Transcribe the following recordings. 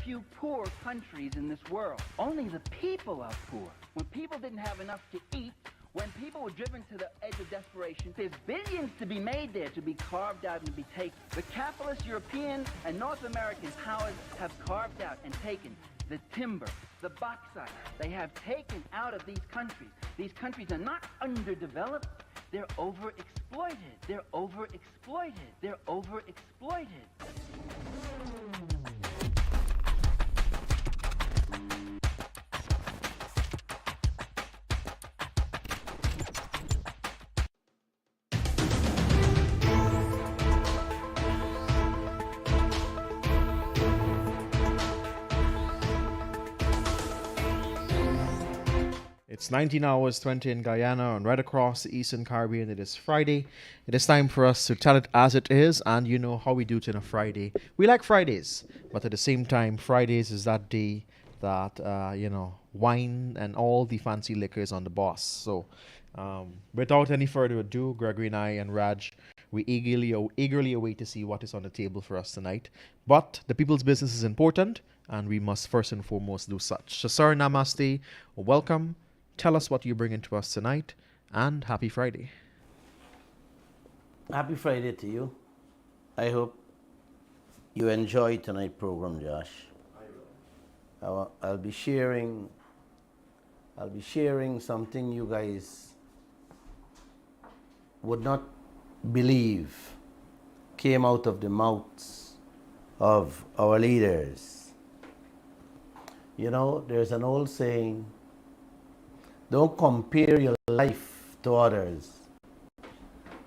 few poor countries in this world. Only the people are poor. When people didn't have enough to eat, when people were driven to the edge of desperation, there's billions to be made there, to be carved out and to be taken. The capitalist European and North American powers have carved out and taken the timber, the bauxite. They have taken out of these countries. These countries are not underdeveloped. They're overexploited. They're overexploited. They're overexploited. It's 19 hours 20 in Guyana, and right across the Eastern Caribbean it is Friday. It is time for us to tell it as it is, and you know how we do it on a Friday. We like Fridays, but at the same time, Fridays is that day that, wine and all the fancy liquor is on the boss. So without any further ado, Gregory and I and Raj, we eagerly await to see what is on the table for us tonight. But the people's business is important, and we must first and foremost do such. So, sir, namaste, welcome. Tell us what you bring into us tonight, and happy Friday. Happy Friday to you. I hope you enjoy tonight's program, Josh. I will. I'll be sharing something you guys would not believe came out of the mouths of our leaders. You know, there's an old saying, don't compare your life to others.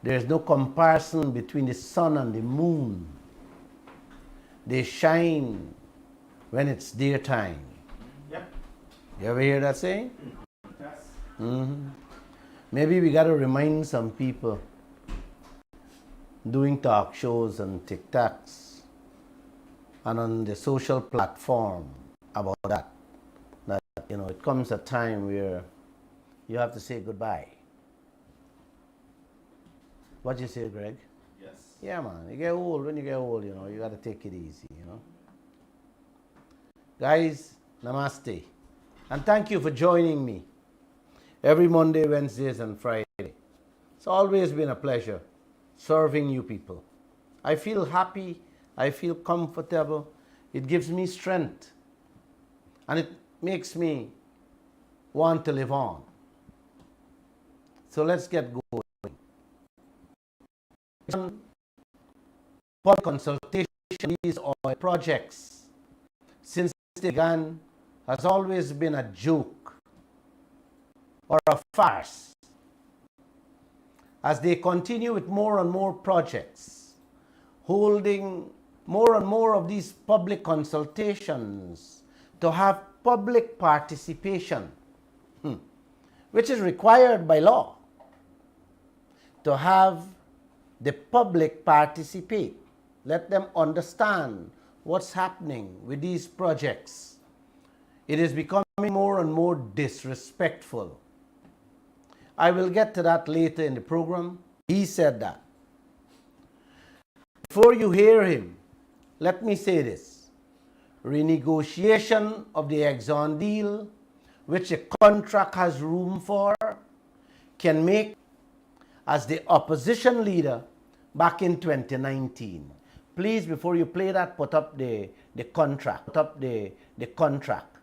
There's no comparison between the sun and the moon. They shine when it's their time. Yep. You ever hear that saying? Yes. Mm-hmm. Maybe we got to remind some people doing talk shows and TikToks and on the social platform about that. That, it comes a time where you have to say goodbye. What you say, Greg? Yes. Yeah, man. You get old. When you get old, you got to take it easy, Guys, namaste. And thank you for joining me every Monday, Wednesdays, and Friday. It's always been a pleasure serving you people. I feel happy. I feel comfortable. It gives me strength. And it makes me want to live on. So let's get going. Public consultation on these oil projects since they began has always been a joke or a farce. As they continue with more and more projects, holding more and more of these public consultations to have public participation, which is required by law, to have the public participate. Let them understand what's happening with these projects. It is becoming more and more disrespectful. I will get to that later in the program. He said that. Before you hear him, let me say this. Renegotiation of the Exxon deal, which the contract has room for, can make, as the opposition leader back in 2019. Please, before you play that, put up the contract. Put up the contract.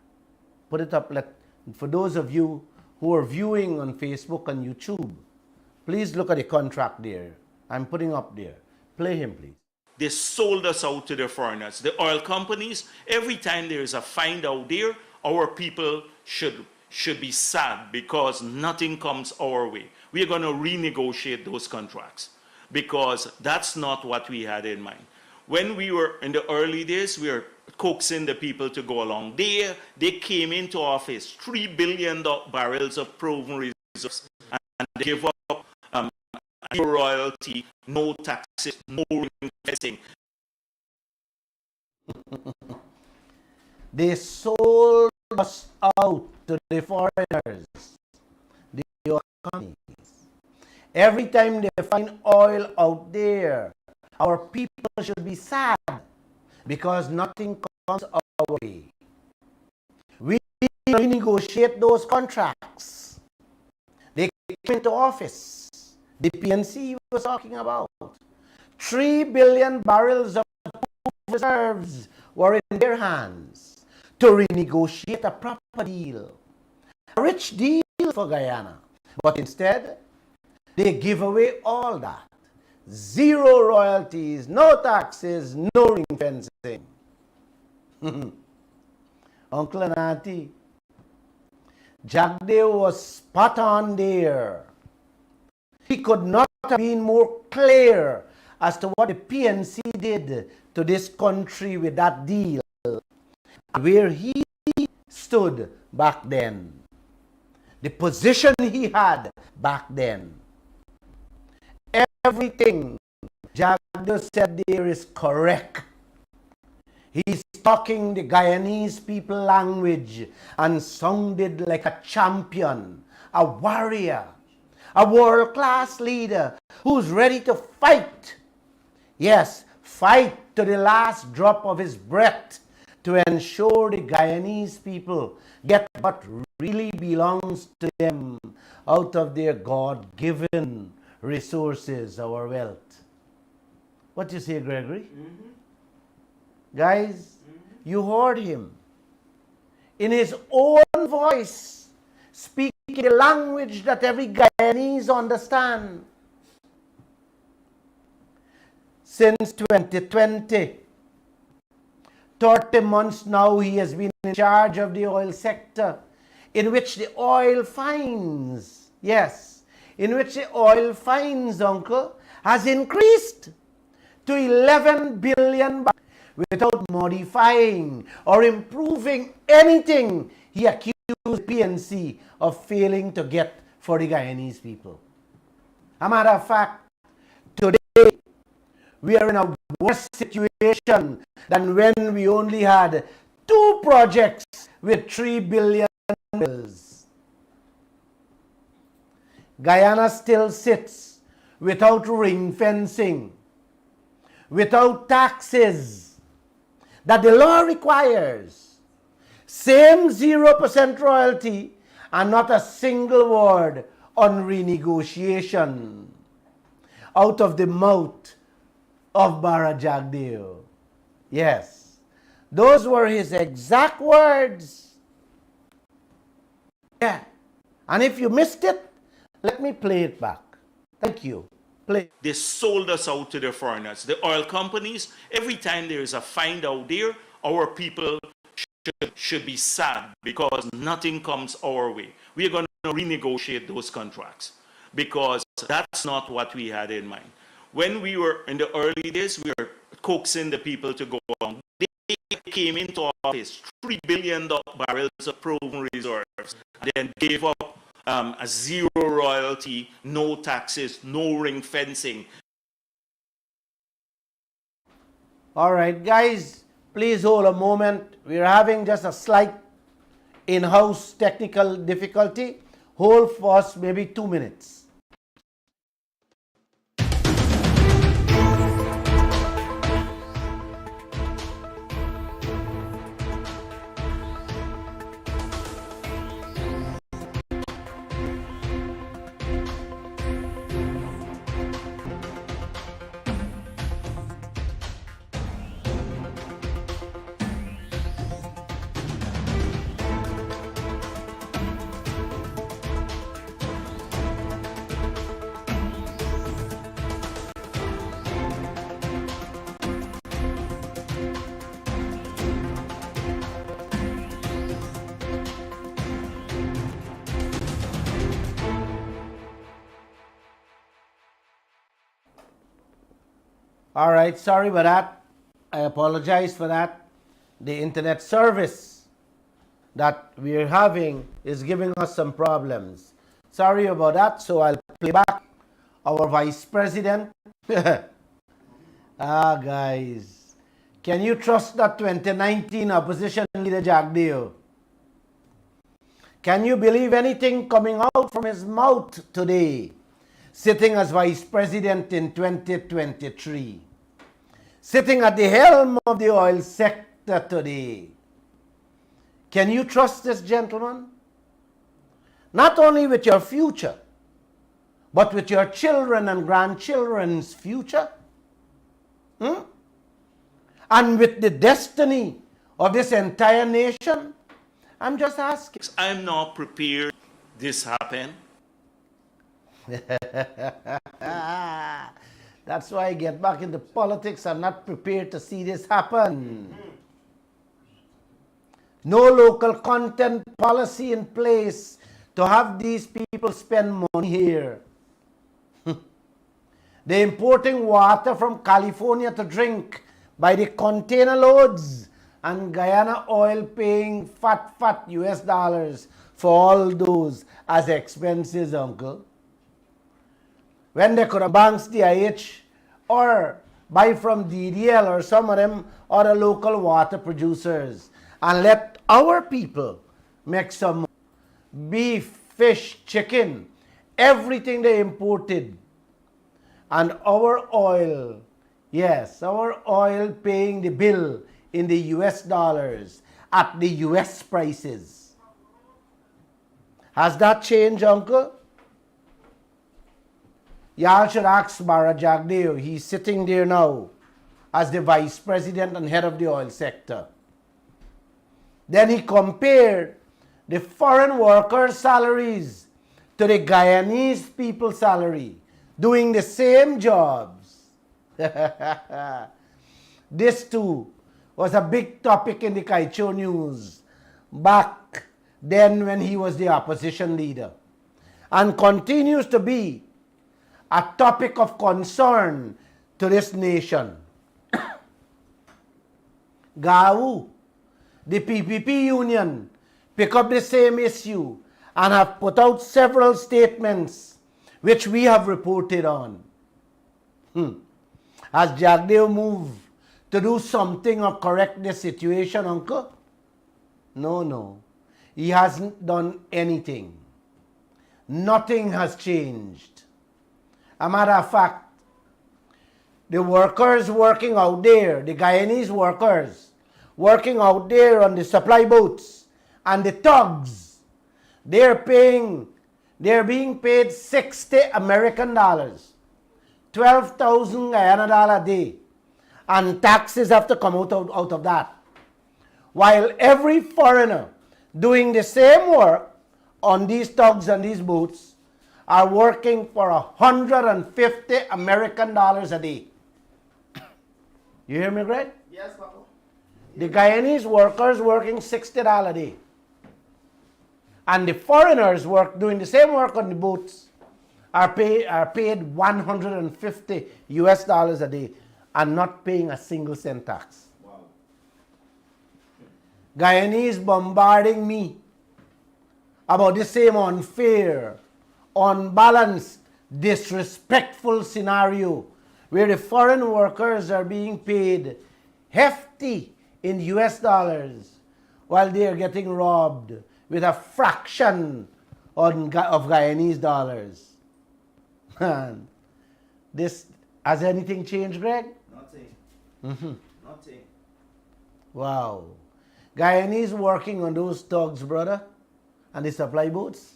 Put it up. For those of you who are viewing on Facebook and YouTube, please look at the contract there. I'm putting up there. Play him, please. They sold us out to the foreigners. The oil companies, every time there is a find out there, our people should be sad because nothing comes our way. We are going to renegotiate those contracts because that's not what we had in mind. When we were in the early days, we were coaxing the people to go along. They came into office, 3 billion barrels of proven reserves, and they gave up no royalty, no taxes, no investing. They sold us out to the foreigners, the oil companies. Every time they find oil out there, our people should be sad because nothing comes our way. We renegotiate those contracts. They came into office. The PNC was talking about 3 billion barrels of reserves were in their hands to renegotiate a proper deal. A rich deal for Guyana. But instead, they give away all that. Zero royalties, no taxes, no ring fencing. Uncle and Auntie, Jagdeo was spot on there. He could not have been more clear as to what the PNC did to this country with that deal, where he stood back then, the position he had back then. Everything Jagdeo said there is correct. He's talking the Guyanese people language and sounded like a champion, a warrior, a world-class leader who's ready to fight. Yes, fight to the last drop of his breath to ensure the Guyanese people get what really belongs to them out of their God-given resources, our wealth. What do you say, Gregory? Guys, you heard him in his own voice, speaking the language that every Guyanese understands. Since 2020, 30 months now, he has been in charge of the oil sector, in which the oil finds, yes, in which the oil finds, uncle, has increased to 11 billion barrels without modifying or improving anything he accused PNC of failing to get for the Guyanese people. A matter of fact, today we are in a worse situation than when we only had 2 projects with 3 billion barrels. Guyana still sits without ring fencing, without taxes that the law requires. Same 0% royalty and not a single word on renegotiation out of the mouth of Bharat Jagdeo. Yes, those were his exact words. Yeah, and if you missed it, let me play it back. Thank you. Play. They sold us out to the foreigners. The oil companies, every time there is a find out there, our people should be sad because nothing comes our way. We are going to renegotiate those contracts because that's not what we had in mind. When we were in the early days, we were coaxing the people to go on. They came into office, 3 billion barrels of proven reserves, and then gave up a zero royalty, no taxes, no ring fencing. All right, guys, please hold a moment. We're having just a slight in-house technical difficulty. Hold for us maybe 2 minutes. All right, sorry about that. I apologize for that. The internet service that we're having is giving us some problems. Sorry about that, so I'll play back our Vice President. Guys, can you trust that 2019 opposition leader Jagdeo? Can you believe anything coming out from his mouth today, sitting as Vice President in 2023? Sitting at the helm of the oil sector today. Can you trust this gentleman? Not only with your future, but with your children and grandchildren's future? And with the destiny of this entire nation? I'm just asking. I'm not prepared this happen. That's why I get back into politics. I'm not prepared to see this happen. No local content policy in place to have these people spend money here. They're importing water from California to drink by the container loads, and Guyana Oil paying fat US dollars for all those as expenses, uncle. When they could have banks DIH or buy from DDL or some of them other local water producers and let our people make some money. Beef, fish, chicken, everything they imported. And our oil, yes, our oil paying the bill in the US dollars at the US prices. Has that changed, uncle? Y'all should ask Bharat Jagdeo. He's sitting there now as the vice president and head of the oil sector. Then he compared the foreign workers' salaries to the Guyanese people's salary, doing the same jobs. This too was a big topic in the Kaieteur news back then when he was the opposition leader, and continues to be a topic of concern to this nation. GAU, the PPP union, pick up the same issue and have put out several statements which we have reported on. Has Jagdeo moved to do something or correct the situation, uncle? No. He hasn't done anything. Nothing has changed. A matter of fact, the workers working out there, the Guyanese workers working out there on the supply boats and the tugs, they're being paid 60 American dollars, 12,000 Guyana dollar a day, and taxes have to come out of that. While every foreigner doing the same work on these tugs and these boats are working for 150 American dollars a day. You hear me, Greg? Yes, Papa. The Guyanese workers working $60 a day. And the foreigners doing the same work on the boats are paid 150 US dollars a day and not paying a single cent tax. Wow. Guyanese bombarding me about the same unfair, unbalanced, disrespectful scenario where the foreign workers are being paid hefty in US dollars while they are getting robbed with a fraction of Guyanese dollars. Man, has anything changed, Greg? Nothing. Nothing. Wow. Guyanese working on those tugs, brother, and the supply boats,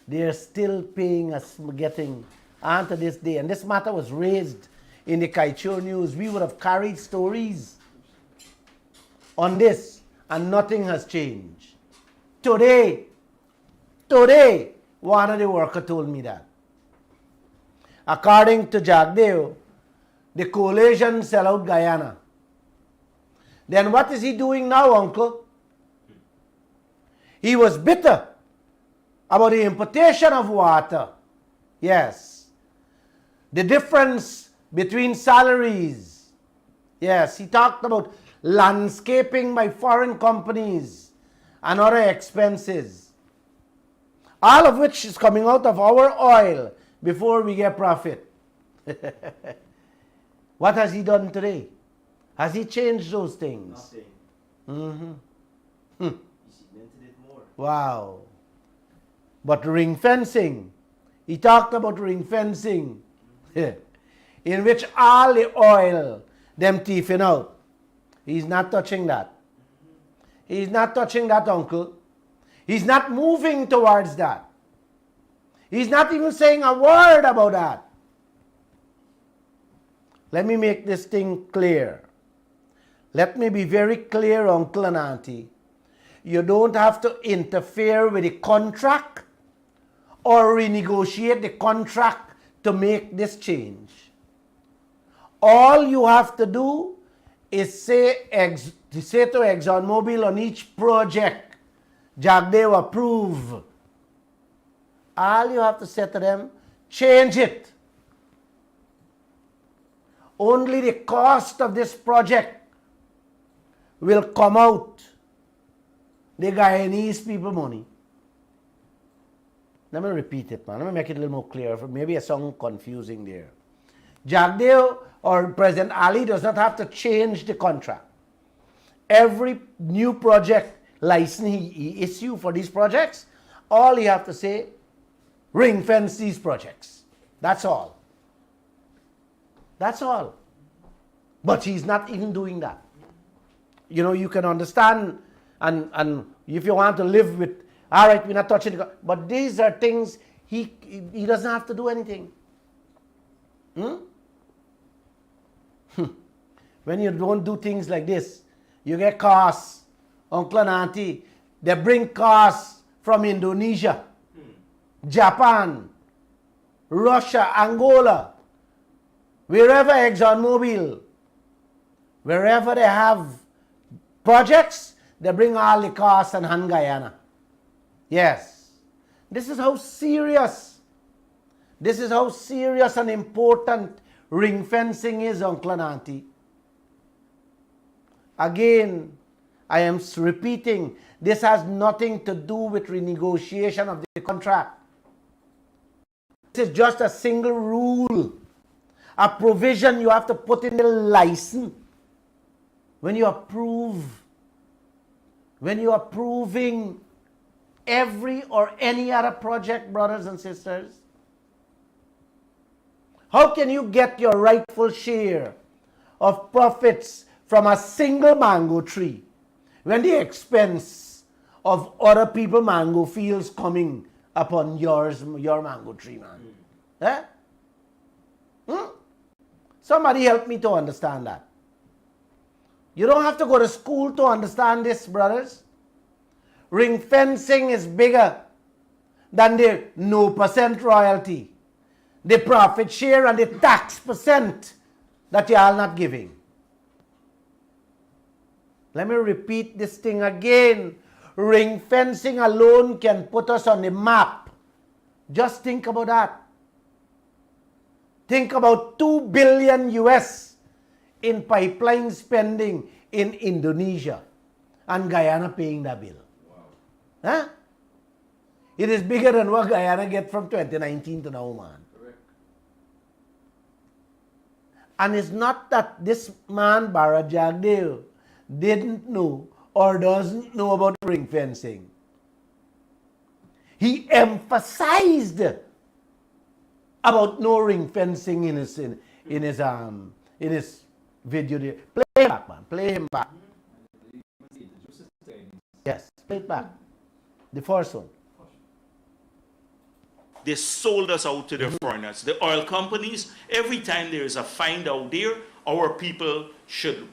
they're still paying us, getting onto this day. And this matter was raised in the Kaieteur news. We would have carried stories on this, and nothing has changed. Today, one of the workers told me that. According to Jagdeo, the coalition sell out Guyana. Then what is he doing now, uncle? He was bitter about the importation of water. Yes. The difference between salaries. Yes, he talked about landscaping by foreign companies and other expenses. All of which is coming out of our oil before we get profit. What has he done today? Has he changed those things? Nothing. He cemented it more. Wow. But ring fencing, he talked about ring fencing, in which all the oil, them thieving out. He's not touching that. He's not touching that, uncle. He's not moving towards that. He's not even saying a word about that. Let me make this thing clear. Let me be very clear, uncle and auntie. You don't have to interfere with the contract or renegotiate the contract to make this change. All you have to do is say to ExxonMobil on each project, Jagdeo approve. All you have to say to them, change it. Only the cost of this project will come out the Guyanese people money. Let me repeat it, man. Let me make it a little more clear. Maybe it sounds confusing there. Jagdeo or President Ali does not have to change the contract. Every new project license he issue for these projects, all he have to say, ring fence these projects. That's all. That's all. But he's not even doing that. You know, you can understand, and if you want to live with, all right, we're not touching it. But these are things he doesn't have to do anything. When you don't do things like this, you get costs. Uncle and auntie, they bring costs from Indonesia, Japan, Russia, Angola, wherever ExxonMobil, wherever they have projects, they bring all the costs and hand Guyana. Yes. This is how serious and important ring fencing is, uncle and auntie. Again, I am repeating, this has nothing to do with renegotiation of the contract. This is just a single rule, a provision you have to put in the license. When you approve, when you are approving every or any other project, brothers and sisters, how can you get your rightful share of profits from a single mango tree when the expense of other people's mango fields coming upon your mango tree, man? Somebody help me to understand that. You don't have to go to school to understand this, brothers. Ring fencing is bigger than the no percent royalty, the profit share and the tax percent that you are not giving. Let me repeat this thing again. Ring fencing alone can put us on the map. Just think about that. Think about $2 billion US in pipeline spending in Indonesia and Guyana paying that bill. Wow. Huh? It is bigger than what Guyana get from 2019 to now, man. Correct. And it's not that this man, Bharat Jagdeo, didn't know or doesn't know about ring fencing. He emphasized about no ring fencing in his video there. Play him back, man. Play him back. Yes, play it back. The first one. They sold us out to the foreigners. The oil companies, every time there is a find out there, our people should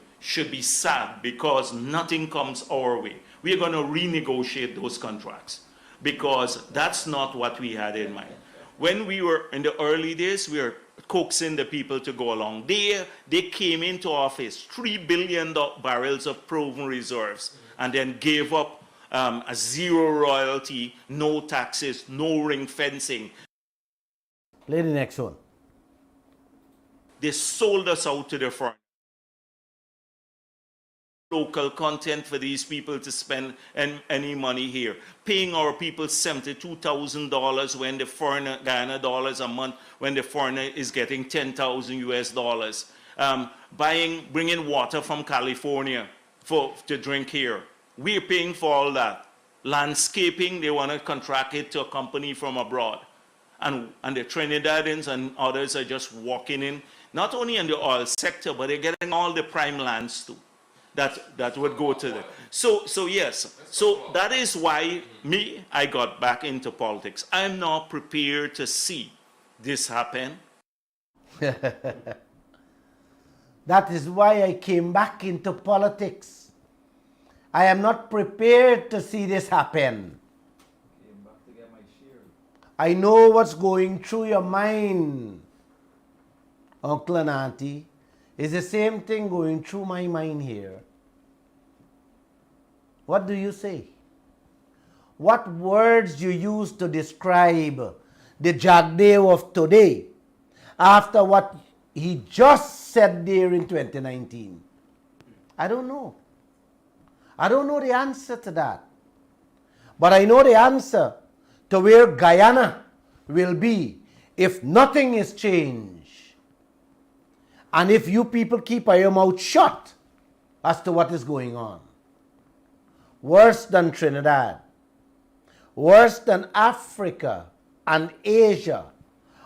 be sad because nothing comes our way. We are going to renegotiate those contracts because that's not what we had in mind. When we were in the early days, we were coaxing the people to go along. They came into office, 3 billion barrels of proven reserves, and then gave up a zero royalty, no taxes, no ring fencing. Play the next one. They sold us out to the foreigners. Local content for these people to spend any money here. Paying our people $72,000 when the foreigner, Guyana dollars a month, when the foreigner is getting 10,000 US dollars. Bringing water from California to drink here. We're paying for all that. Landscaping, they want to contract it to a company from abroad. And the Trinidadians and others are just walking in, not only in the oil sector, but they're getting all the prime lands too. that would go to them. So yes. So that is why I got back into politics. I'm not prepared to see this happen. That is why I came back into politics. I am not prepared to see this happen. I know what's going through your mind, Uncle and Auntie. It's the same thing going through my mind here. What do you say? What words you use to describe the Jagdeo of today after what he just said there in 2019? I don't know. I don't know the answer to that. But I know the answer to where Guyana will be if nothing is changed. And if you people keep your mouth shut as to what is going on. Worse than Trinidad, worse than Africa and Asia,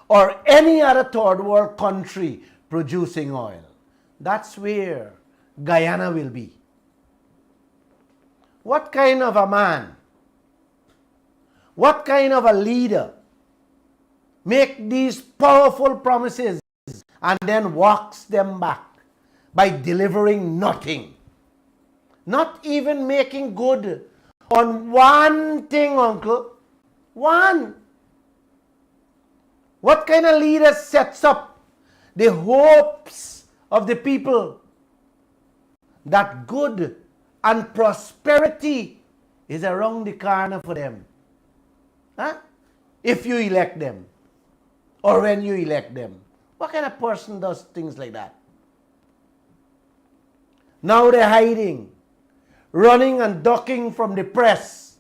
or any other third world country producing oil. That's where Guyana will be. What kind of a man, what kind of a leader make these powerful promises and then walks them back by delivering nothing? Not even making good on one thing, Uncle. One. What kind of leader sets up the hopes of the people that good and prosperity is around the corner for them? Huh? If you elect them, or when you elect them. What kind of person does things like that? Now they're hiding, running and ducking from the press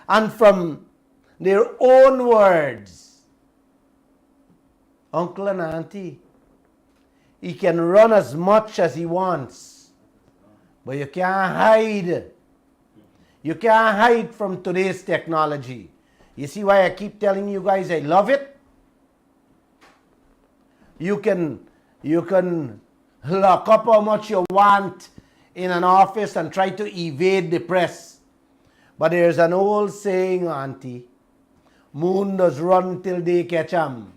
and from their own words. Uncle and Auntie, he can run as much as he wants, but you can't hide. You can't hide from today's technology. You see why I keep telling you guys I love it? You can lock up how much you want in an office and try to evade the press. But there's an old saying, Auntie, moon does run till they catch him.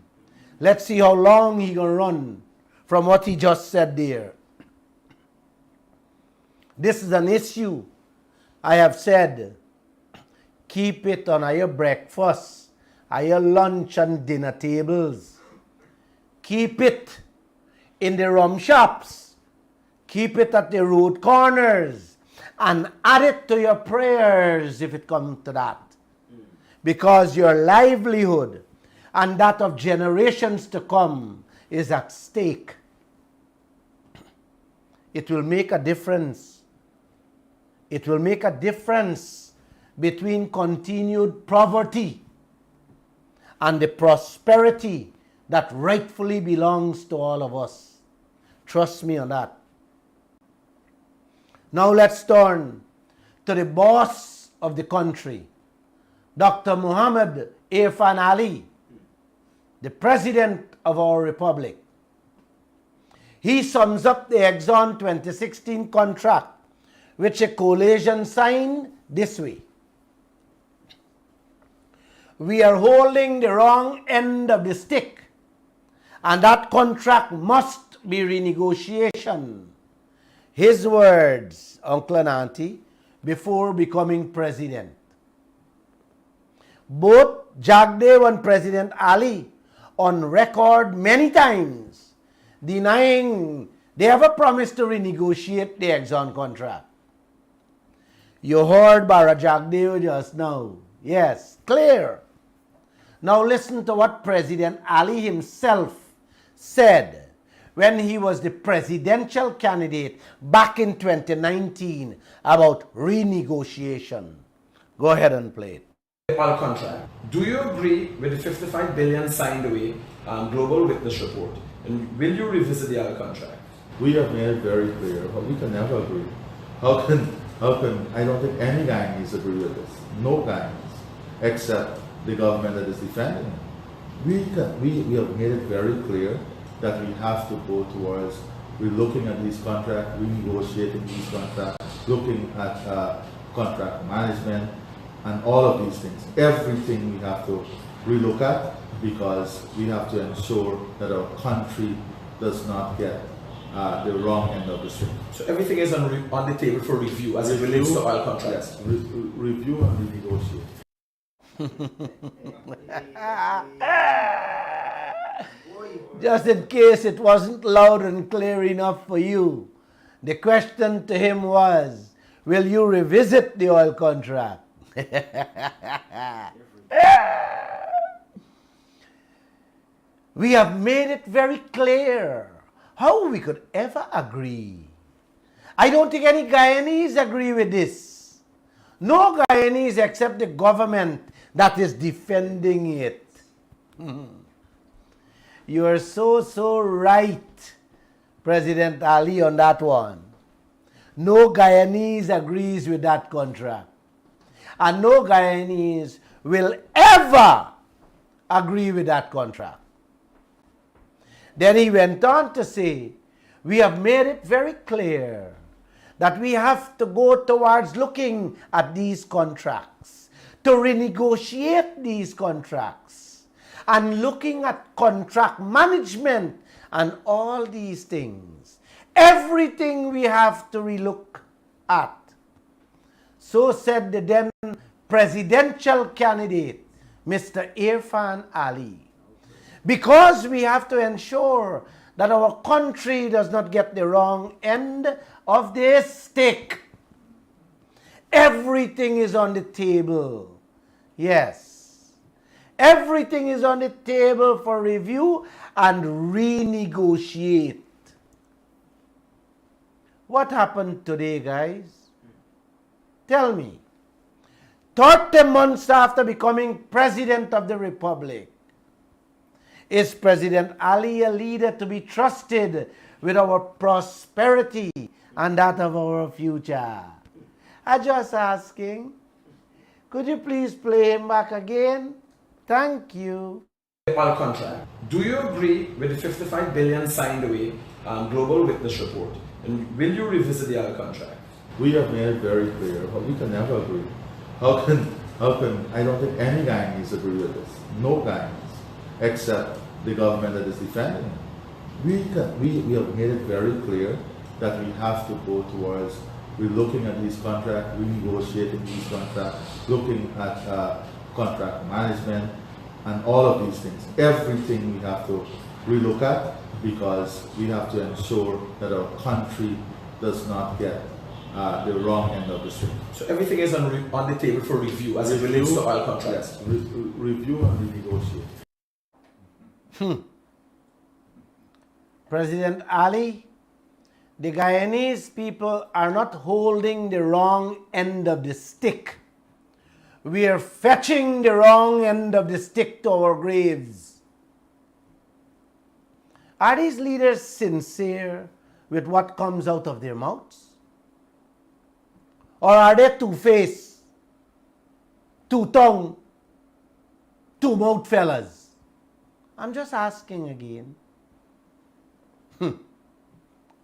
Let's see how long he gonna run from what he just said there. This is an issue. I have said, keep it on your breakfast, your lunch and dinner tables. Keep it in the rum shops. Keep it at the road corners. And add it to your prayers if it comes to that. Because your livelihood and that of generations to come is at stake. It will make a difference. It will make a difference between continued poverty and the prosperity that rightfully belongs to all of us. Trust me on that. Now let's turn to the boss of the country, Dr. Muhammad Irfan Ali, the president of our republic. He sums up the Exxon 2016 contract, which a coalition signed this way. We are holding the wrong end of the stick, and that contract must be renegotiation. His words, Uncle and Auntie, before becoming president. Both Jagdeo and President Ali on record many times denying they ever promised to renegotiate the Exxon contract. You heard Bharat Jagdeo just now. Yes, clear. Now listen to what President Ali himself said when he was the presidential candidate back in 2019 about renegotiation. Go ahead and play it. Oil contract. Do you agree with the 55 billion signed away Global Witness report? And will you revisit the oil contract? We have made it very clear, but we can never agree. How can, I don't think any Guyanese agree with this. No Guyanese, except the government that is defending it. We have made it very clear that we have to go towards relooking at these contracts, renegotiating these contracts, looking at contract management, and all of these things. Everything we have to relook at because we have to ensure that our country does not get the wrong end of the stick. So everything is on the table for review as it relates to oil contracts. Yes, review and renegotiate. Just in case it wasn't loud and clear enough for you, the question to him was, will you revisit the oil contract? We have made it very clear how we could ever agree. I don't think any Guyanese agree with this. No Guyanese except the government that is defending it. You are so right, President Ali, on that one. No Guyanese agrees with that contract. And no Guyanese will ever agree with that contract. Then he went on to say, we have made it very clear that we have to go towards looking at these contracts, to renegotiate these contracts, and looking at contract management and all these things. Everything we have to relook at. So said the then presidential candidate, Mr. Irfan Ali. Because we have to ensure that our country does not get the wrong end of this stick. Everything is on the table. Yes. Everything is on the table for review and renegotiate. What happened today, guys? Tell me. 30 months after becoming President of the Republic, is President Ali a leader to be trusted with our prosperity and that of our future? I'm just asking. Could you please play him back again? Thank you. Oil contract. Do you agree with the 55 billion signed away global witness report? And will you revisit the oil contract? We have made it very clear, but we can never agree. How can, I don't think any Guyanese agree with this. No Guyanese, except the government that is defending it. We have made it very clear that we have to go towards relooking at these contracts, renegotiating these contracts, looking at contract management, and all of these things. Everything we have to relook at because we have to ensure that our country does not get the wrong end of the stick. So everything is on the table for review as it relates to oil contracts. Yes, review and renegotiate. President Ali, the Guyanese people are not holding the wrong end of the stick. We are fetching the wrong end of the stick to our graves. Are these leaders sincere with what comes out of their mouths? Or are they two-faced, two-tongued, two-mouthed fellas? I'm just asking again.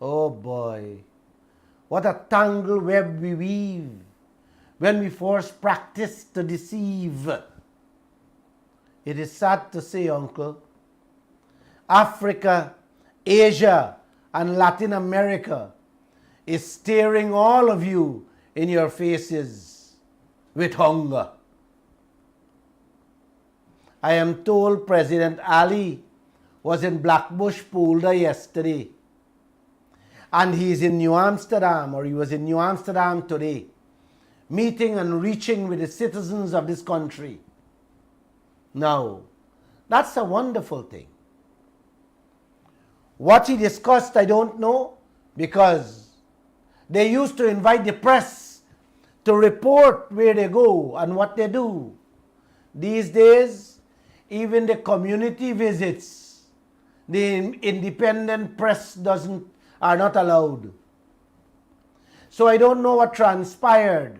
Oh boy, what a tangled web we weave when we force practice to deceive. It is sad to say, Uncle, Africa, Asia, and Latin America is staring all of you in your faces with hunger. I am told President Ali was in Blackbush Polder yesterday, and he's in New Amsterdam, or he was in New Amsterdam today, meeting and reaching with the citizens of this country. Now, that's a wonderful thing. What he discussed, I don't know, because they used to invite the press to report where they go and what they do. These days, even the community visits, the independent press are not allowed. So I don't know what transpired,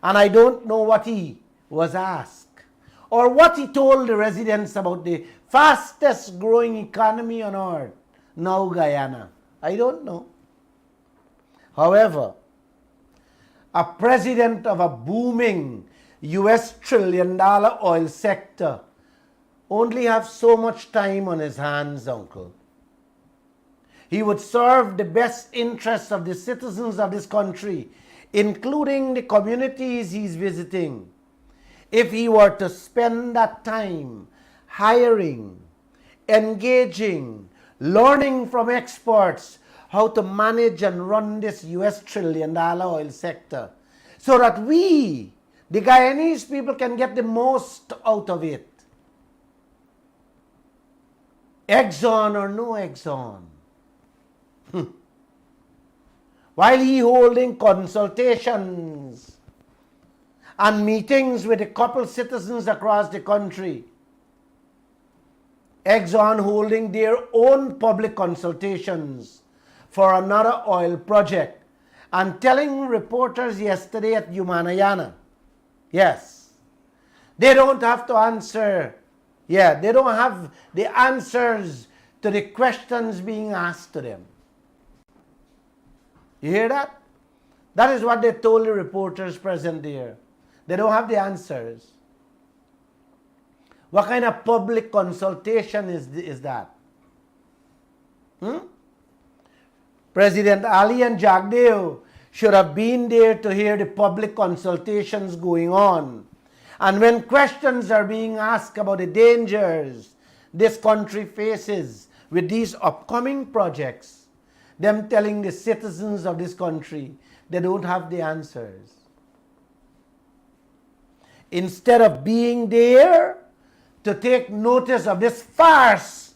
and I don't know what he was asked, or what he told the residents about the fastest growing economy on earth, now Guyana. I don't know. However, a president of a booming US trillion-dollar oil sector only have so much time on his hands, uncle. He would serve the best interests of the citizens of this country, including the communities he's visiting, if he were to spend that time hiring, engaging, learning from experts how to manage and run this US trillion-dollar oil sector so that we, the Guyanese people, can get the most out of it. Exxon or no Exxon. While he holding consultations and meetings with a couple citizens across the country, Exxon holding their own public consultations for another oil project and telling reporters yesterday at Umanayana, yes, they don't have to answer. Yeah, they don't have the answers to the questions being asked to them. You hear that? That is what they told the reporters present there. They don't have the answers. What kind of public consultation is that? President Ali and Jagdeo should have been there to hear the public consultations going on. And when questions are being asked about the dangers this country faces with these upcoming projects, them telling the citizens of this country they don't have the answers. Instead of being there to take notice of this farce,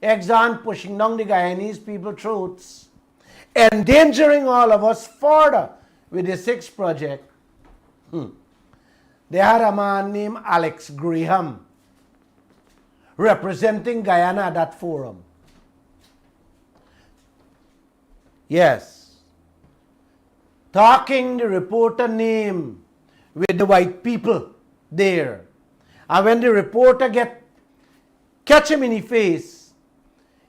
Exxon pushing down the Guyanese people's throats, endangering all of us further with the sixth project. They had a man named Alex Graham representing Guyana at that forum. Yes. Talking the reporter name with the white people there. And when the reporter catch him in the face,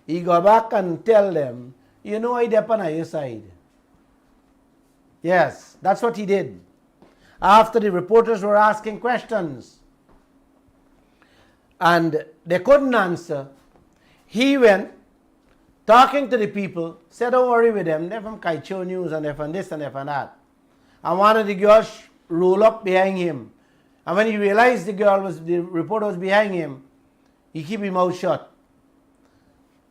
he go back and tell them, you know I depend on your side. Yes, that's what he did. After the reporters were asking questions and they couldn't answer, he went talking to the people, said don't worry with them, they're from Kaieteur News and they're from this and they're from that. And one of the girls rolled up behind him. And when he realized the reporter was behind him, he kept his mouth shut.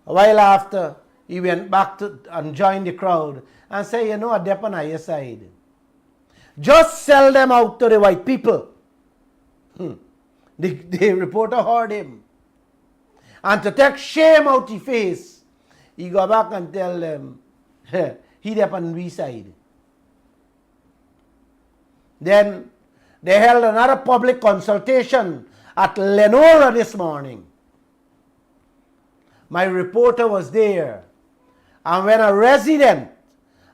A while after, he went back and joined the crowd and said, you know, I depend on your side. Just sell them out to the white people. The reporter heard him. And to take shame out his face, he go back and tell them, he depend on we side. Then they held another public consultation at Lenora this morning. My reporter was there. And when a resident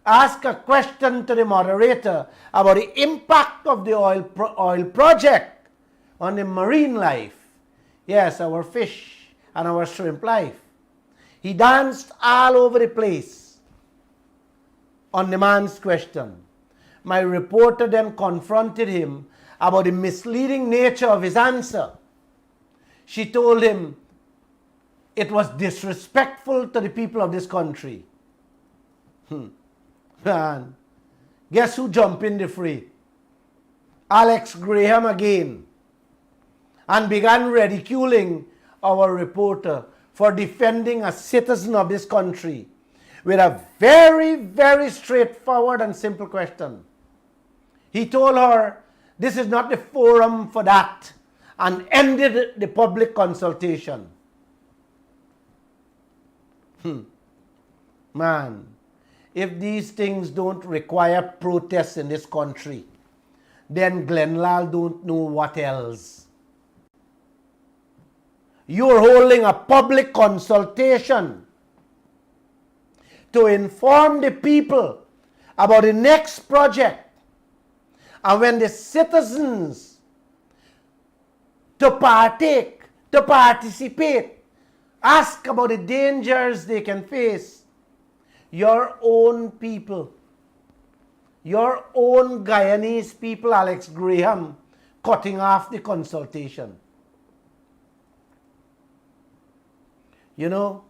asked a question to the moderator about the impact of the oil project on the marine life, yes, our fish and our shrimp life, he danced all over the place on the man's question. My reporter then confronted him about the misleading nature of his answer. She told him it was disrespectful to the people of this country. Man, guess who jumped in the fray? Alex Graham again, and began ridiculing our reporter for defending a citizen of this country with a very, very straightforward and simple question. He told her this is not the forum for that and ended the public consultation. Man, if these things don't require protests in this country, then Lall don't know what else. You're holding a public consultation to inform the people about the next project. And when the citizens to partake, to participate, ask about the dangers they can face, your own people, your own Guyanese people, Alex Graham, cutting off the consultation. You know,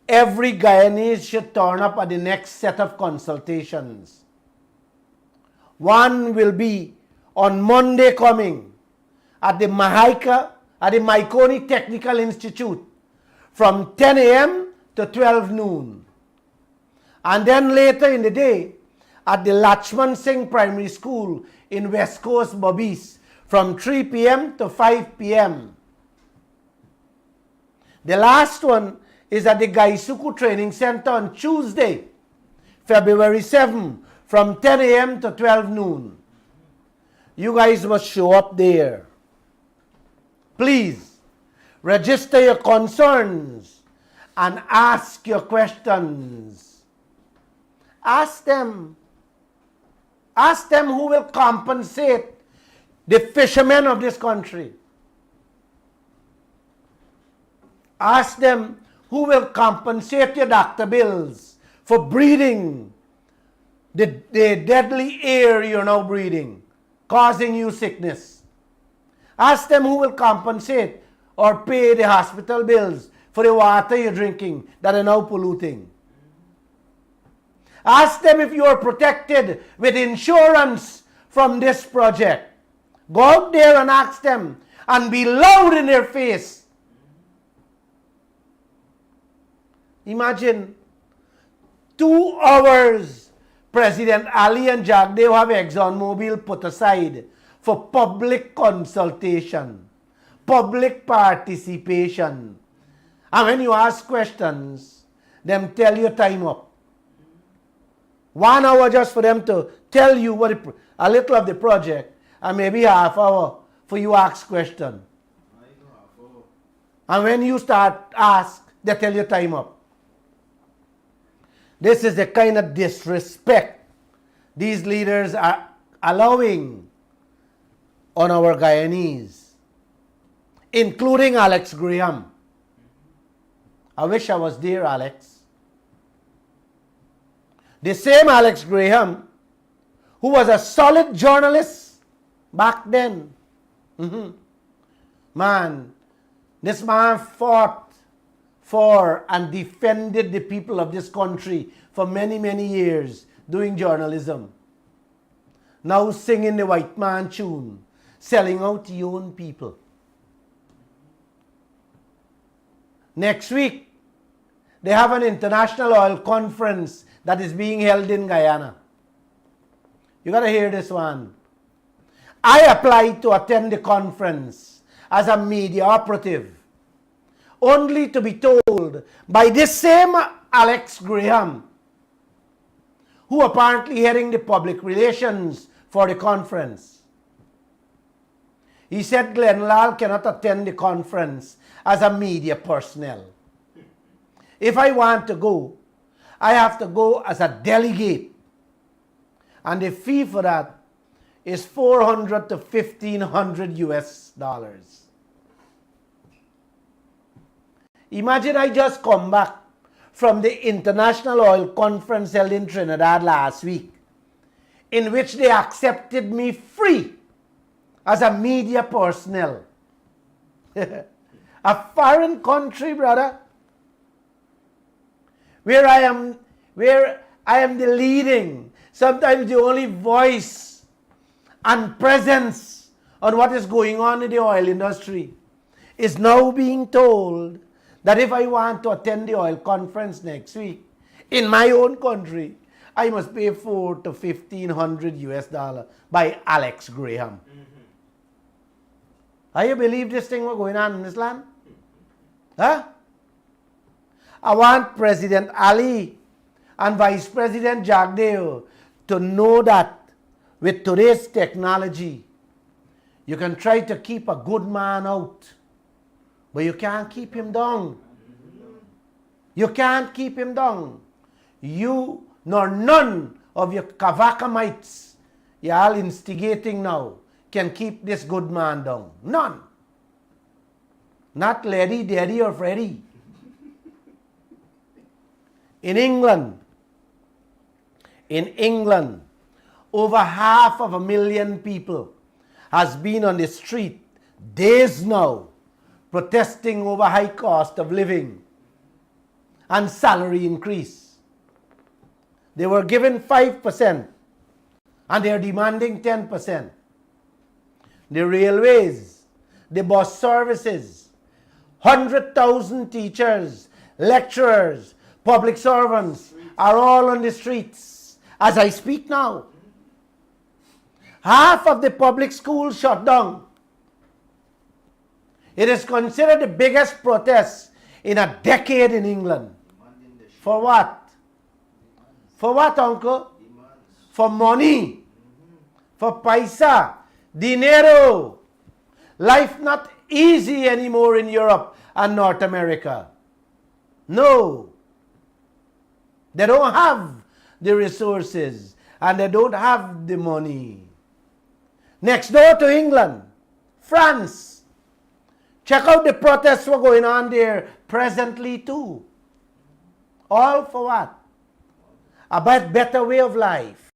every Guyanese should turn up at the next set of consultations. One will be on Monday coming at the Maikoni Technical Institute from 10 a.m. to 12 noon. And then later in the day at the Lachman Singh Primary School in West Coast, Bobis from 3 p.m. to 5 p.m. The last one is at the Gaisuku Training Center on Tuesday, February 7 from 10 a.m. to 12 noon. You guys must show up there. Please register your concerns and ask your questions. Ask them. Ask them who will compensate the fishermen of this country. Ask them who will compensate your doctor bills for breathing the deadly air you're now breathing, causing you sickness. Ask them who will compensate or pay the hospital bills for the water you're drinking that are now polluting. Ask them if you are protected with insurance from this project. Go out there and ask them and be loud in their face. Imagine 2 hours President Ali and Jagdeo have ExxonMobil put aside for public consultation, public participation. And when you ask questions, them tell you time up. 1 hour just for them to tell you a little of the project, and maybe half hour for you ask question. And when you start ask, they tell you time up. This is the kind of disrespect these leaders are allowing on our Guyanese, including Alex Graham. I wish I was there, Alex. The same Alex Graham who was a solid journalist back then. Man, this man fought for and defended the people of this country for many, many years doing journalism. Now singing the white man tune, selling out your own people. Next week, they have an international oil conference that is being held in Guyana. You gotta hear this one. I applied to attend the conference as a media operative, only to be told by this same Alex Graham, who apparently heading the public relations for the conference. He said Glenn Lall cannot attend the conference as a media personnel. If I want to go, I have to go as a delegate. And the fee for that is $400 to $1,500 US dollars. Imagine I just come back from the International Oil Conference held in Trinidad last week, in which they accepted me free as a media personnel. A foreign country, brother, where I am the leading, sometimes the only voice and presence on what is going on in the oil industry, is now being told that if I want to attend the oil conference next week in my own country, I must pay $400 to $1,500 US dollars by Alex Graham. You believe this thing was going on in this land? Huh? I want President Ali and Vice President Jagdeo to know that with today's technology, you can try to keep a good man out, but you can't keep him down. You can't keep him down. You nor none of your Kavakamites you're all instigating now can keep this good man down. None. Not Larry, Daddy or Freddy. In England, In England, over 500,000 people has been on the street days now protesting over high cost of living and salary increase. They were given 5% and they are demanding 10%. The railways, the bus services, 100,000 teachers, lecturers, public servants are all on the streets as I speak now. Half of the public schools shut down. It is considered the biggest protest in a decade in England. For what? For what, uncle? For money. For paisa. Dinero. Life not easy anymore in Europe and North America. No. They don't have the resources and they don't have the money. Next door to England, France. Check out the protests were going on there presently too. All for what? A better way of life.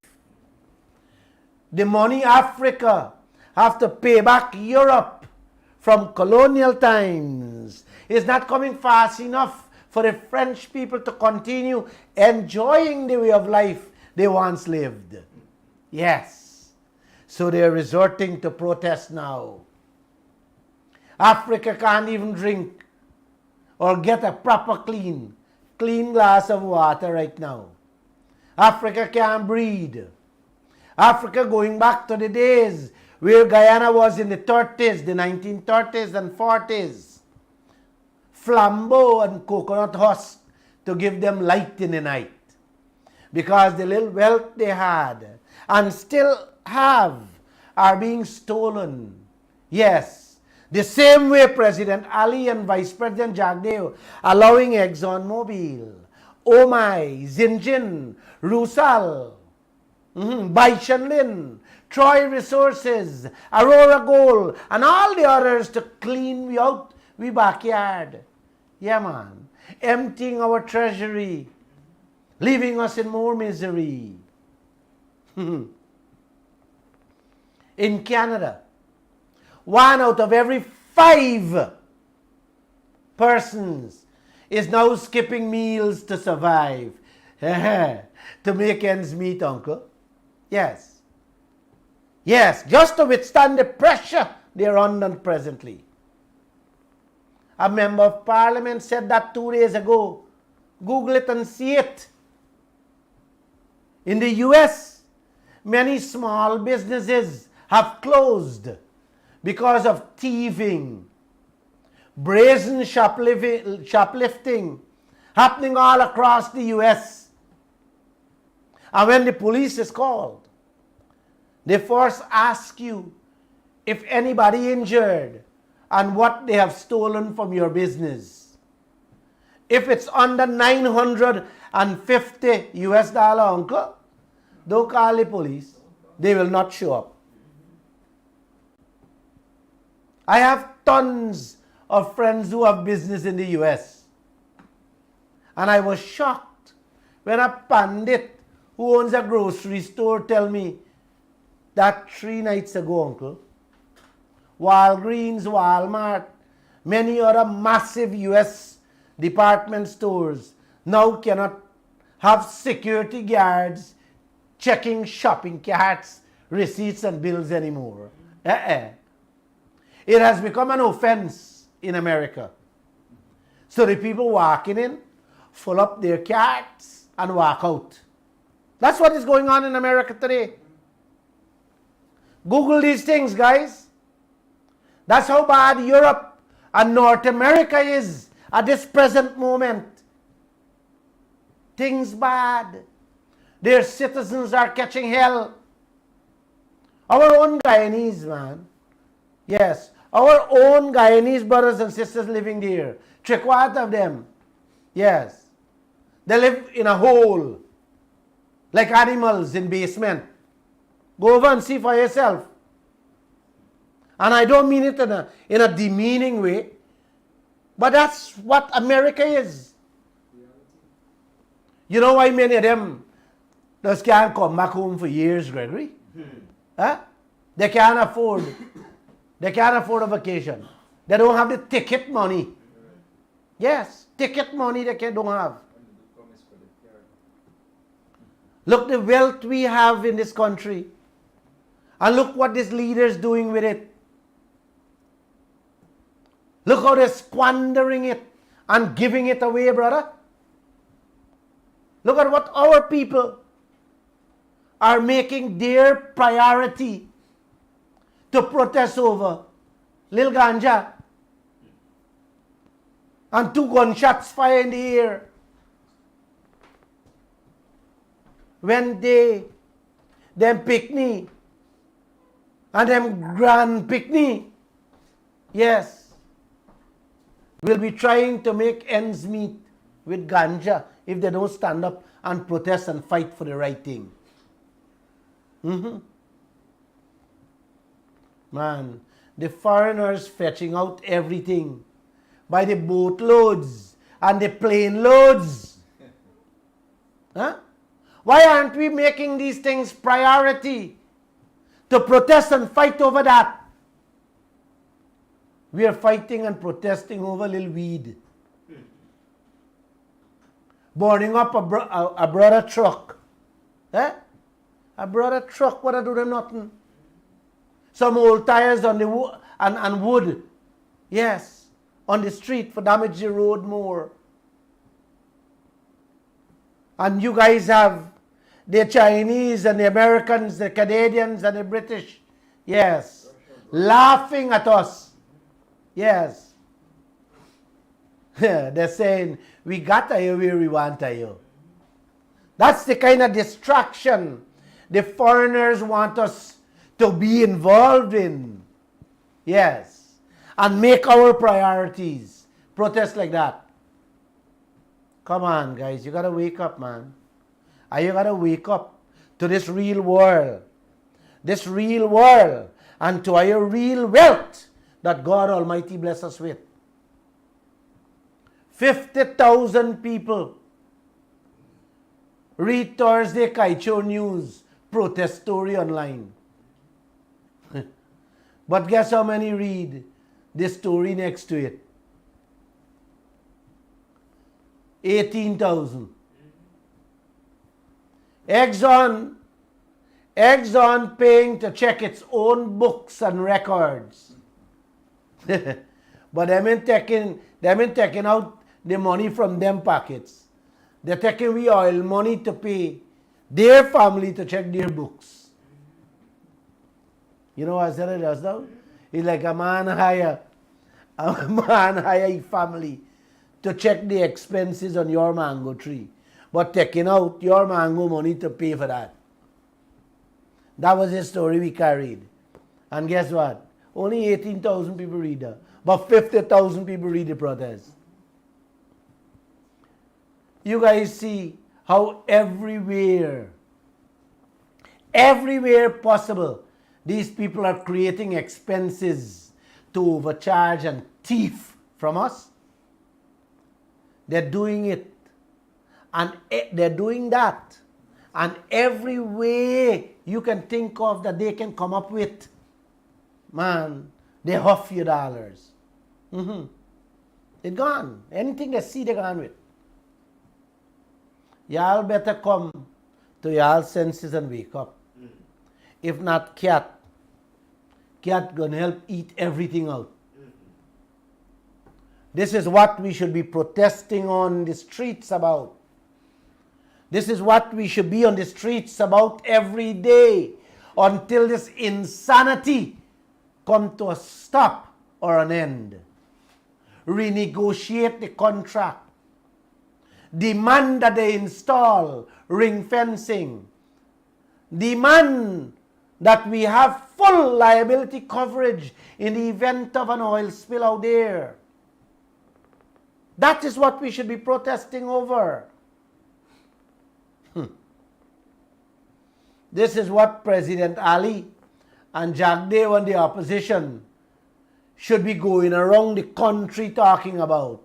The money Africa have to pay back Europe from colonial times is not coming fast enough for the French people to continue enjoying the way of life they once lived. Yes. So they are resorting to protest now. Africa can't even drink or get a proper clean glass of water right now. Africa can't breathe. Africa going back to the days where Guyana was in the 30s, the 1930s and 40s. Flambeau and coconut husk to give them light in the night. Because the little wealth they had and still have are being stolen. Yes, the same way President Ali and Vice President Jagdeo allowing ExxonMobil, Omai, Zinjin, Rusal, Baishanlin, Troy Resources, Aurora Gold, and all the others to clean we out we backyard. Yeah, man. Emptying our treasury, leaving us in more misery. In Canada, 1 out of every 5 persons is now skipping meals to survive. To make ends meet, uncle. Yes. Yes, just to withstand the pressure they are under presently. A member of parliament said that 2 days ago. Google it and see it. In the US, many small businesses have closed because of thieving, brazen shoplifting happening all across the US. And when the police is called, they first ask you if anybody injured and what they have stolen from your business. If it's under $950 US, uncle, don't call the police. They will not show up. I have tons of friends who have business in the US. And I was shocked when a pandit who owns a grocery store tell me that 3 nights ago, uncle, Walgreens, Walmart, many other massive US department stores now cannot have security guards checking shopping carts, receipts and bills anymore. It has become an offense in America. So the people walking in, fill up their carts and walk out. That's what is going on in America today. Google these things, guys. That's how bad Europe and North America is at this present moment. Things bad. Their citizens are catching hell. Our own Guyanese, man. Yes, our own Guyanese brothers and sisters living there. 3/4 of them. Yes. They live in a hole. Like animals in basement. Go over and see for yourself. And I don't mean it in a demeaning way. But that's what America is. You know why many of them Those can't come back home for years, Gregory. Huh? They can't afford. They can't afford a vacation. They don't have the ticket money. Yes, ticket money they don't have. Look the wealth we have in this country. And look what this leader is doing with it. Look how they're squandering it and giving it away, brother. Look at what our people are making their priority to protest over. Lil Ganja. And 2 gunshots fired in the air. When them picnic and them grand picnic, yes, will be trying to make ends meet with ganja if they don't stand up and protest and fight for the right thing. Man, the foreigners fetching out everything by the boatloads and the plane loads. Huh? Why aren't we making these things priority to protest and fight over that? We are fighting and protesting over little weed. Burning up a brother truck. Eh? A brother truck, what I do them nothing. Some old tires on the and wood. Yes. On the street for damage the road more. And you guys have the Chinese and the Americans, the Canadians and the British. Yes. Laughing at us. Yes. They're saying, we got you where we want you. That's the kind of distraction the foreigners want us to be involved in. Yes. And make our priorities. Protest like that. Come on, guys. You got to wake up, man. And you got to wake up to this real world. This real world. And to our real wealth that God Almighty bless us with. 50,000 people read Thursday Kaieteur News protest story online. But guess how many read this story next to it? 18,000. Exxon paying to check its own books and records. But they ain't taking out the money from them pockets. They're taking we oil money to pay their family to check their books. You know what I said it does now? It's like a man hire a family to check the expenses on your mango tree, but taking out your mango money to pay for that. That was the story we carried. And guess what? Only 18,000 people read that, but 50,000 people read the protest. You guys see how everywhere possible, these people are creating expenses to overcharge and thief from us. They're doing it. And they're doing that. And every way you can think of that they can come up with, man, they huff your dollars. They're gone. Anything they see, they're gone with. Y'all better come to y'all senses and wake up. If not, cat gonna help eat everything out. This is what we should be protesting on the streets about. This is what we should be on the streets about every day until this insanity come to a stop or an end. Renegotiate the contract. Demand that they install ring fencing. Demand that we have full liability coverage in the event of an oil spill out there. That is what we should be protesting over. This is what President Ali and Jagdeo and the opposition should be going around the country talking about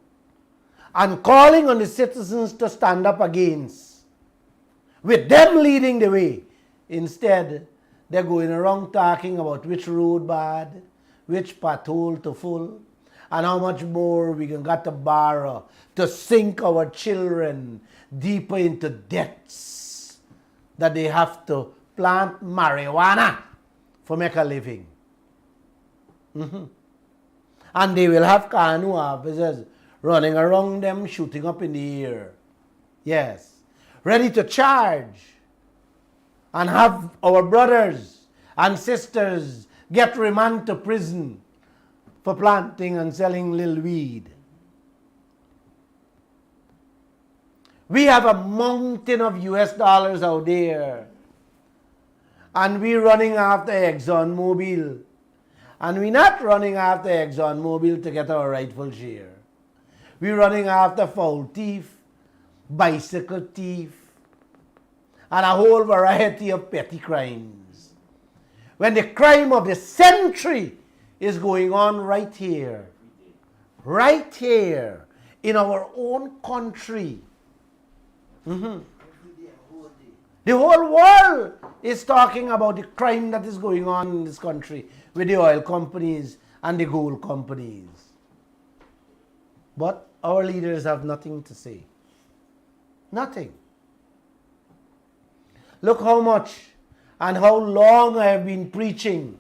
and calling on the citizens to stand up against. with them leading the way. Instead, they're going around talking about which road bad, which pothole to full, and how much more we can got to borrow to sink our children deeper into debts that they have to plant marijuana for make a living. And they will have canoe officers running around them, shooting up in the air. Yes, ready to charge and have our brothers and sisters get remanded to prison for planting and selling little weed. We have a mountain of US dollars out there, and we're running after ExxonMobil. And we're not running after ExxonMobil to get our rightful share. We're running after foul thief, bicycle thief, and a whole variety of petty crimes. When the crime of the century is going on right here in our own country. The whole world is talking about the crime that is going on in this country with the oil companies and the gold companies. But our leaders have nothing to say. Nothing. Look how much and how long I have been preaching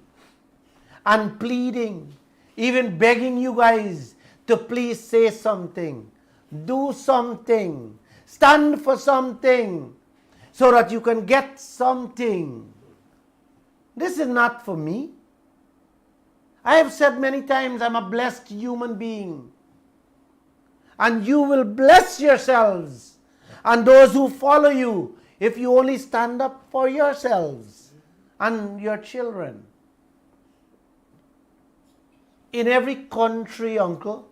and pleading, even begging you guys to please say something, do something, stand for something, so that you can get something. This is not for me. I have said many times I'm a blessed human being. And you will bless yourselves and those who follow you if you only stand up for yourselves and your children. In every country, uncle,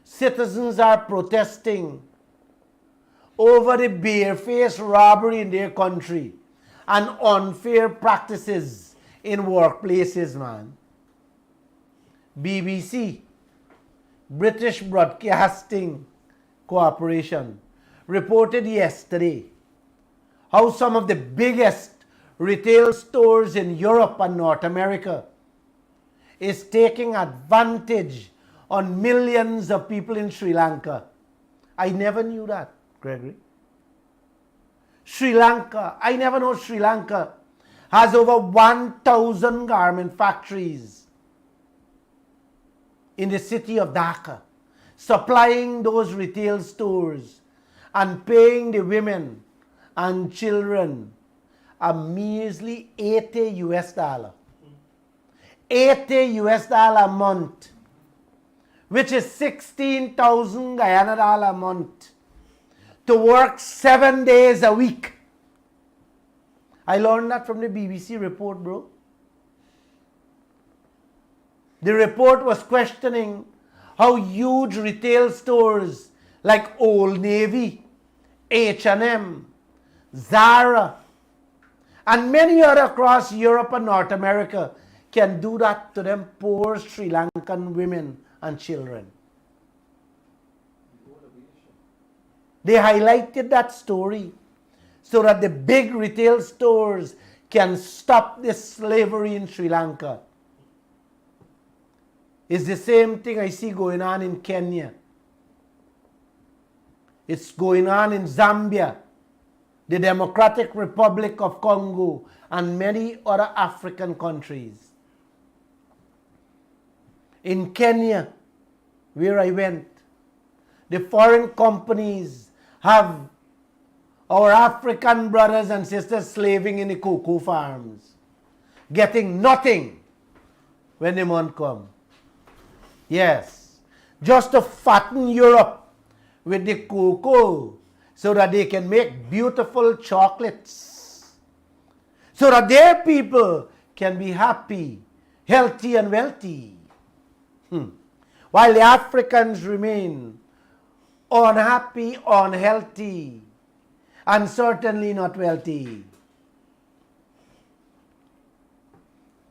citizens are protesting over the barefaced robbery in their country and unfair practices in workplaces, man. BBC, British Broadcasting Corporation, reported yesterday how some of the biggest retail stores in Europe and North America is taking advantage on millions of people in Sri Lanka. I never knew that, Gregory. Sri Lanka, I never know Sri Lanka has over 1,000 garment factories in the city of Dhaka, supplying those retail stores and paying the women and children a measly $80. $80 a month, which is 16,000 Guyana dollar a month, to work 7 days a week. I learned that from the BBC report, bro. The report was questioning how huge retail stores like Old Navy, H&M, Zara, and many other across Europe and North America can do that to them poor Sri Lankan women and children. They highlighted that story so that the big retail stores can stop this slavery in Sri Lanka. It's the same thing I see going on in Kenya. It's going on in Zambia, the Democratic Republic of Congo, and many other African countries. In Kenya, where I went, the foreign companies have our African brothers and sisters slaving in the cocoa farms, getting nothing when the month comes. Yes, just to fatten Europe with the cocoa so that they can make beautiful chocolates, so that their people can be happy, healthy and wealthy. While the Africans remain unhappy, unhealthy, and certainly not wealthy.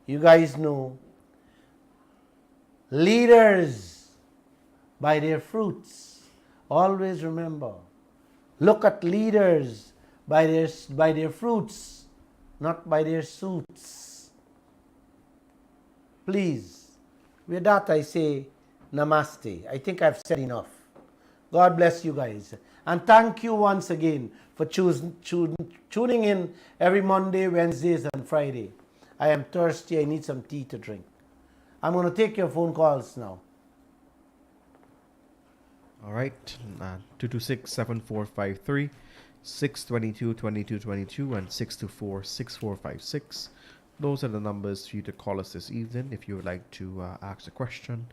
You guys know, leaders by their fruits. Always remember, look at leaders by their fruits, not by their suits. Please, with that I say namaste. I think I've said enough. God bless you guys. And thank you once again for tuning in every Monday, Wednesdays, and Friday. I am thirsty. I need some tea to drink. I'm going to take your phone calls now. All right. 226-7453, 622-2222, and 624-6456. Those are the numbers for you to call us this evening if you would like to ask a question,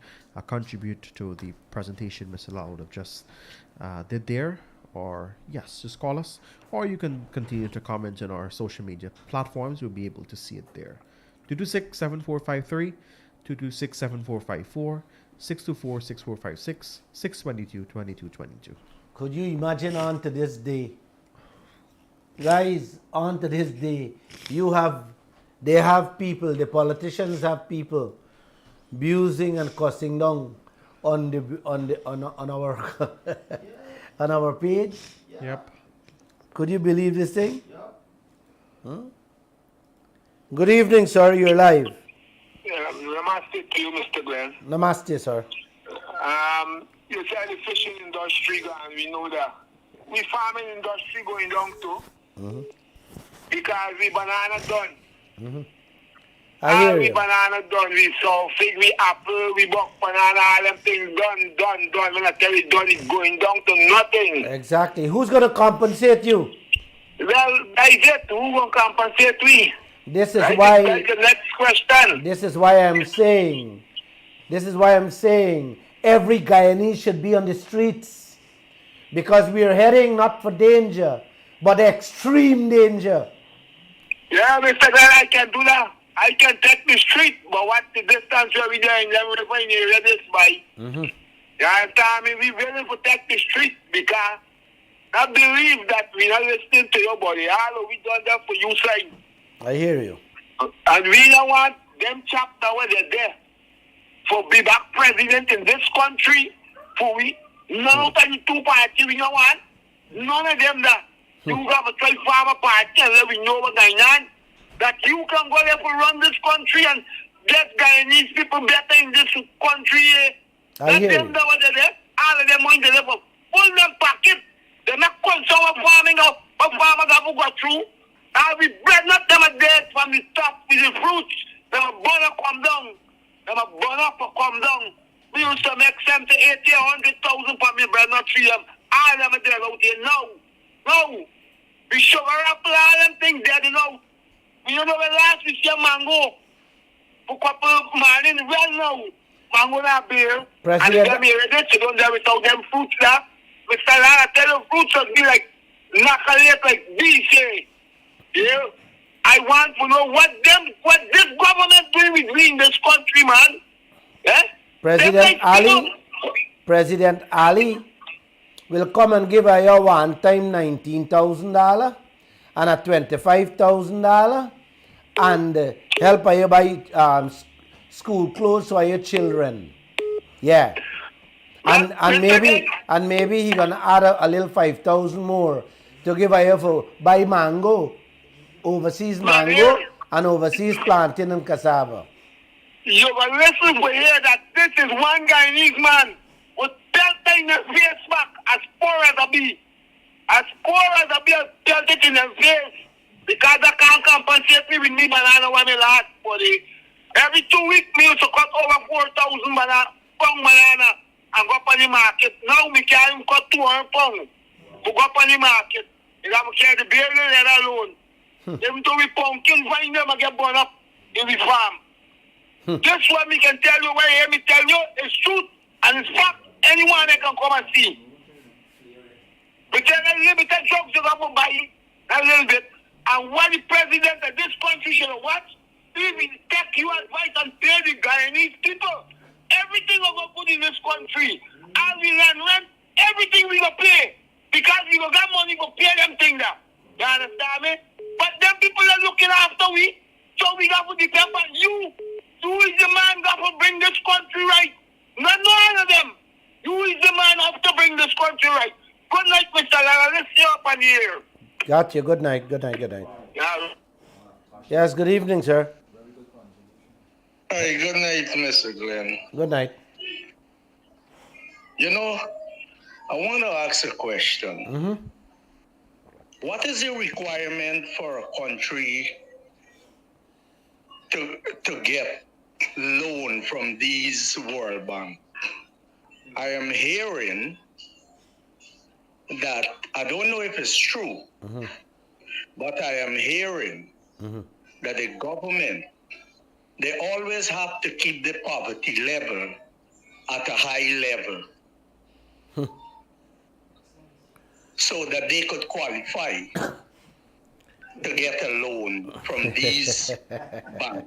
contribute to the presentation Mr. Lall would have just did there. Or yes, just call us, or you can continue to comment on our social media platforms. We'll be able to see it there. 226-7453, 226-7454, 624-6456, 622-2222. Could you imagine on to this day, guys, on to this day, they have people, the politicians have people abusing and cussing down on our on our page. Yep. Could you believe this thing? Huh? Good evening, sir. You're live. Namaste to you, Mr. Glenn. Namaste, sir. You said the fishing industry, and we know that. We farming industry going down too. Because we banana done. I hear We you. banana done. We saw fig, we apple, we buck banana, all them things done. When I tell you done, it's going down to nothing. Exactly. Who's going to compensate you? Well, that's it. Who will compensate we? This is Right? why. That's the next question. This is why I'm saying. Every Guyanese should be on the streets, because we are heading not for danger, but extreme danger. Yeah, Mr. Glenn, I can do that. I can take the street, but what the distance where we there in the area this by? You understand me? We really protect the street, because I believe that we not listening to your body. All we done that for you side. I hear you. And we don't want them chapter where they're there for be back president in this country. For we, none of the two parties we don't want. None of them that. You have a 12 farmer party and let we know what going on. That you can go there to run this country and get Guyanese people better in this country. I hear them you. that were there. All of them want to live up. Pull them pocket. They make concern of farming up. What farmers have got through. And we bread not them a dead from the top with the fruits. Them a burn up come down. Them a burn up or come down. We used to make 70, 80, 100,000 for me bread not tree them. All them are dead out here now. No. We sugar up all them things dead now. You know when last we see a mango. For a couple of morning, well now. Mango not beer. President- And them here ready to don't there without them fruits there. Mr. Lara tell them fruits should be like knucklehead like this here. Yeah. I want to know what this government doing with we in this country, man. Yeah? President Ali will come and give her your one-time $19,000 and a $25,000 and help her buy school clothes for your children. Yeah. And maybe he gonna add a little 5,000 more to give her for buy mango, overseas mango, and overseas plantain and cassava. You will listen for here that this is one Guyanese man with pelted in the face back as poor as a bee. As poor as a bee, pelted in the face. Because I can't compensate me with me banana when I last for the. Every 2 weeks, me used to cut over 4,000 banana and go up on the market. Now me can't even cut 200 pounds to go up on the market. You have to carry the baby let alone. Even though we pumpkin find them and get burned up in the farm. This what me can tell you, where hear me tell you, it's truth and it's fact. Anyone that can come and see. But then a limited drugs you have to buy a little bit. And what the president of this country should have watched, he will take your advice and pay the Guyanese people. Everything we go put in this country. And we rent, everything we go pay. Because we go got money to pay them things there. You understand me? But them people are looking after we. So we got to depend on you. You is the man got to bring this country right. Not none of them. You is the man have to bring this country right. Good night, Mr. Lara. Let's stay up on the air. Got you. Good night. Good night. Good night. Yeah. Yes, good evening, sir. Hi, good night, Mr. Glenn. Good night. You know, I want to ask a question. Mm-hmm. What is the requirement for a country to get loan from these World Bank? I am hearing that, I don't know if it's true, but I am hearing that the government, they always have to keep the poverty level at a high level so that they could qualify to get a loan from these banks.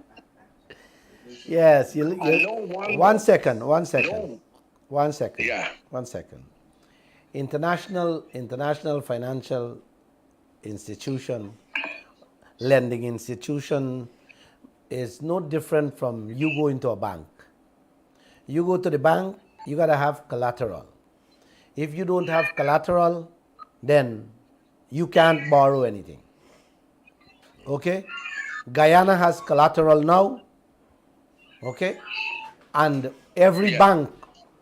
Yes, I know one second. No. One second. Yeah. 1 second. International financial institution, lending institution is no different from you going to a bank. You go to the bank, you got to have collateral. If you don't have collateral, then you can't borrow anything. Okay? Guyana has collateral now. Okay? And every bank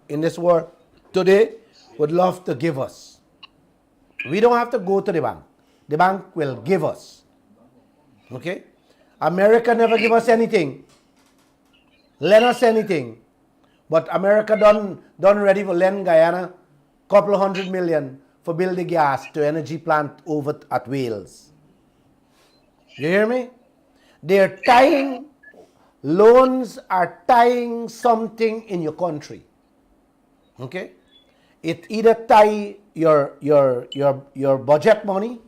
in this world today would love to give us. We don't have to go to the bank. The bank will give us. Okay? America never give us anything. Lend us anything. But America done ready for lend Guyana couple of $100 million for build the gas to energy plant over at Wales. You hear me? They're tying, loans are tying something in your country. Okay? It either tie your budget money